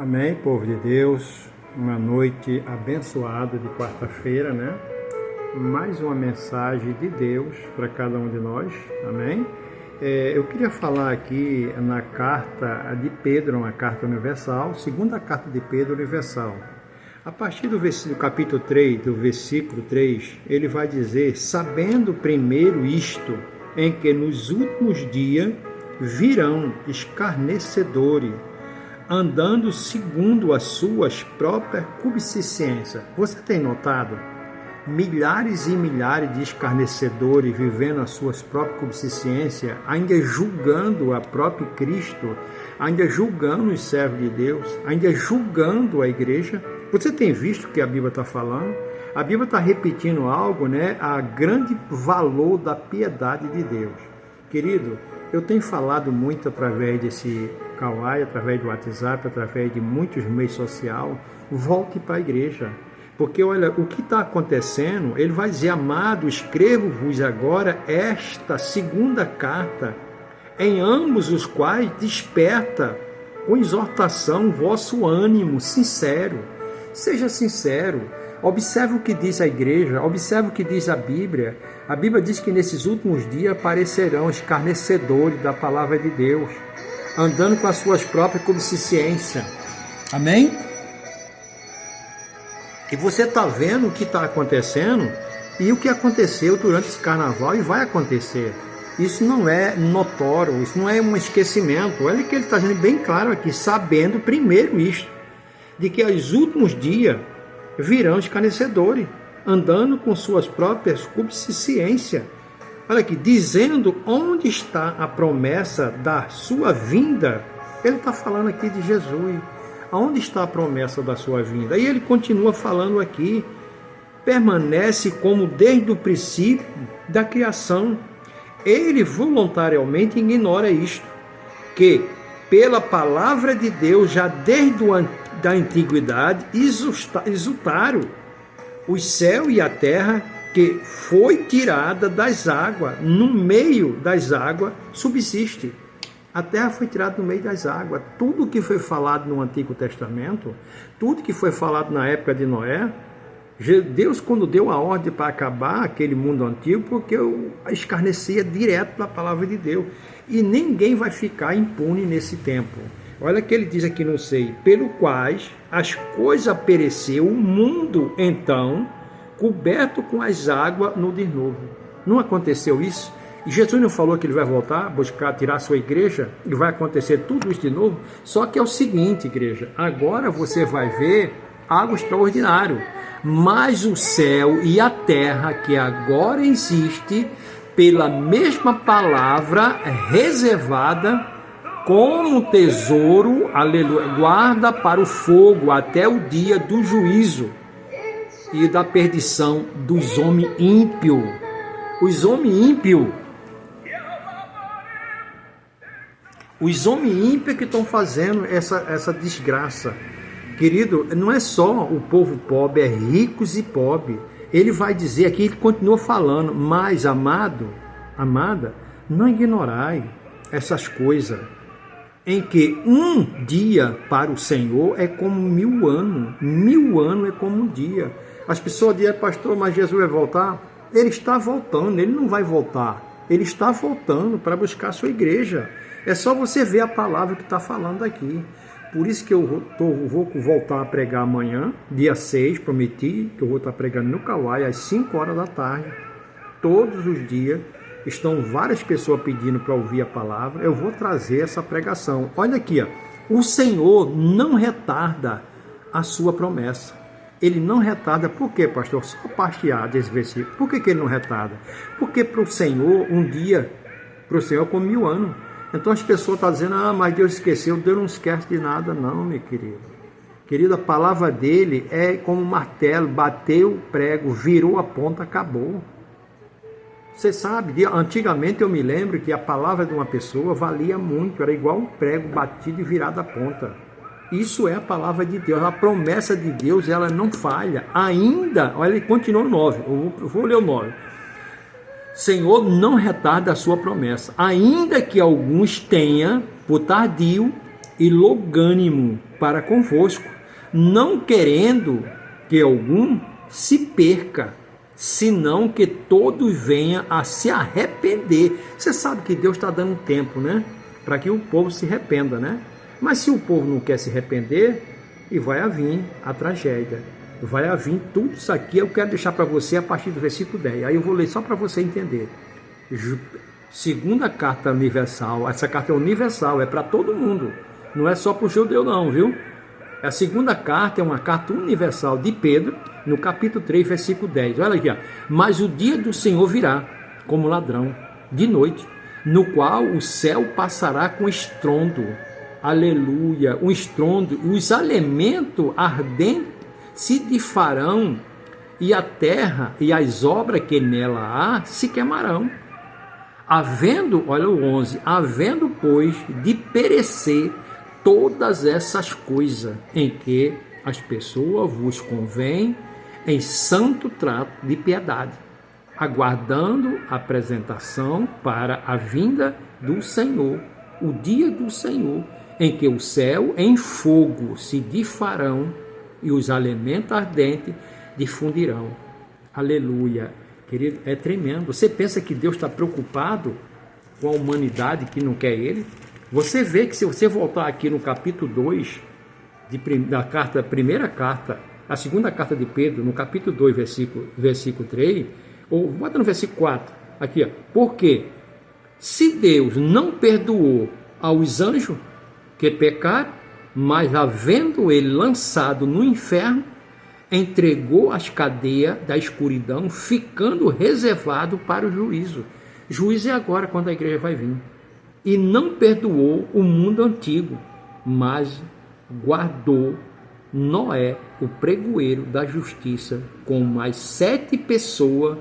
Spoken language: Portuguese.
Amém, povo de Deus, uma noite abençoada de quarta-feira, né? Mais uma mensagem de Deus para cada um de nós, amém? Eu queria falar aqui na carta de Pedro, uma carta universal, segunda carta de Pedro universal. A partir do capítulo 3, do versículo 3, ele vai dizer: sabendo primeiro isto, em que nos últimos dias virão escarnecedores, andando segundo as suas próprias concupiscências. Você tem notado? Milhares e milhares de escarnecedores vivendo as suas próprias concupiscências, ainda julgando a próprio Cristo, ainda julgando os servos de Deus, ainda julgando a igreja. Você tem visto o que a Bíblia está falando? A Bíblia está repetindo algo, né? A grande valor da piedade de Deus. Querido, eu tenho falado muito através desse Kawaii, através do WhatsApp, através de muitos meios sociais. Volte para a igreja. Porque, olha, o que está acontecendo, ele vai dizer: amado, escrevo-vos agora esta segunda carta, em ambos os quais desperta com exortação o vosso ânimo sincero. Seja sincero. Observe o que diz a igreja, observe o que diz a Bíblia. A Bíblia diz que nesses últimos dias aparecerão escarnecedores da palavra de Deus, andando com as suas próprias concupiscências. Amém? E você está vendo o que está acontecendo e o que aconteceu durante esse carnaval e vai acontecer. Isso não é notório, isso não é um esquecimento. Olha que ele está dizendo bem claro aqui: sabendo primeiro isto, de que aos últimos dias virão escarnecedores, andando com suas próprias concupiscências. Olha aqui, dizendo onde está a promessa da sua vinda. Ele está falando aqui de Jesus. Aonde está a promessa da sua vinda? E ele continua falando aqui: permanece como desde o princípio da criação. Ele voluntariamente ignora isto, que pela palavra de Deus, já desde da antiguidade, exultaram o céu e a terra, que foi tirada das águas, no meio das águas subsiste. A terra foi tirada no meio das águas. Tudo que foi falado no Antigo Testamento, tudo que foi falado na época de Noé, Deus, quando deu a ordem para acabar aquele mundo antigo, porque eu escarnecia direto da palavra de Deus. E ninguém vai ficar impune nesse tempo. Olha que ele diz aqui no 6: pelo quais as coisas pereceu, o mundo então coberto com as águas no de novo. Não aconteceu isso? E Jesus não falou que ele vai voltar, buscar, tirar a sua igreja, e vai acontecer tudo isso de novo? Só que é o seguinte, igreja: agora você vai ver algo extraordinário. Mas o céu e a terra, que agora existe, pela mesma palavra reservada como tesouro, aleluia, guarda para o fogo até o dia do juízo e da perdição dos homens ímpios. Os homens ímpios que estão fazendo essa desgraça. Querido, não é só o povo pobre, é ricos e pobres. Ele vai dizer aqui, ele continua falando: mas amado, amada, não ignorai essas coisas, em que um dia para o Senhor é como 1000 anos. 1000 anos é como um dia. As pessoas dizem: pastor, mas Jesus vai voltar? Ele está voltando, ele não vai voltar. Ele está voltando para buscar a sua igreja. É só você ver a palavra que está falando aqui. Por isso que eu vou voltar a pregar amanhã, dia 6, prometi que eu vou estar pregando no Kawaii às 5 horas da tarde. Todos os dias estão várias pessoas pedindo para ouvir a palavra. Eu vou trazer essa pregação. Olha aqui, ó. O Senhor não retarda a sua promessa. Ele não retarda. Por quê, pastor? Só partear desse versículo. Por que ele não retarda? Porque para o Senhor, um dia, para o Senhor é como 1000 anos. Então as pessoas estão dizendo: ah, mas Deus esqueceu. Deus não esquece de nada não, meu querido. Querido, a palavra dele é como um martelo: bateu o prego, virou a ponta, acabou. Você sabe, antigamente eu me lembro que a palavra de uma pessoa valia muito, era igual um prego batido e virado a ponta. Isso é a palavra de Deus, a promessa de Deus, ela não falha. Ainda, olha, ele continua no 9, eu vou ler o 9. Senhor não retarda a sua promessa, ainda que alguns tenham, por tardio, e longânimo para convosco, não querendo que algum se perca, senão que todos venham a se arrepender. Você sabe que Deus está dando tempo, né? Para que o povo se arrependa, né? Mas se o povo não quer se arrepender, e vai haver a tragédia. Vai haver tudo isso aqui. Eu quero deixar para você a partir do versículo 10. Aí eu vou ler só para você entender. Segunda carta universal. Essa carta é universal, é para todo mundo. Não é só para o judeu não, viu? A segunda carta é uma carta universal de Pedro, no capítulo 3, versículo 10. Olha aqui, ó. Mas o dia do Senhor virá, como ladrão, de noite, no qual o céu passará com estrondo. Aleluia! Um estrondo. Os elementos ardentes se difarão, e a terra e as obras que nela há se queimarão. Havendo, olha o 11, havendo, pois, de perecer todas essas coisas em que as pessoas vos convém em santo trato de piedade, aguardando a apresentação para a vinda do Senhor, o dia do Senhor, em que o céu em fogo se difarão e os elementos ardentes difundirão. Aleluia. Querido, é tremendo. Você pensa que Deus está preocupado com a humanidade que não quer Ele? Você vê que se você voltar aqui no capítulo 2 da carta, primeira carta, a segunda carta de Pedro, no capítulo 2, versículo 3, ou bota no versículo 4, aqui, ó. Porque se Deus não perdoou aos anjos que pecaram, mas havendo ele lançado no inferno, entregou as cadeias da escuridão, ficando reservado para o juízo. Juízo é agora, quando a igreja vai vir. E não perdoou o mundo antigo, mas guardou Noé, o pregoeiro da justiça, com mais 7 pessoas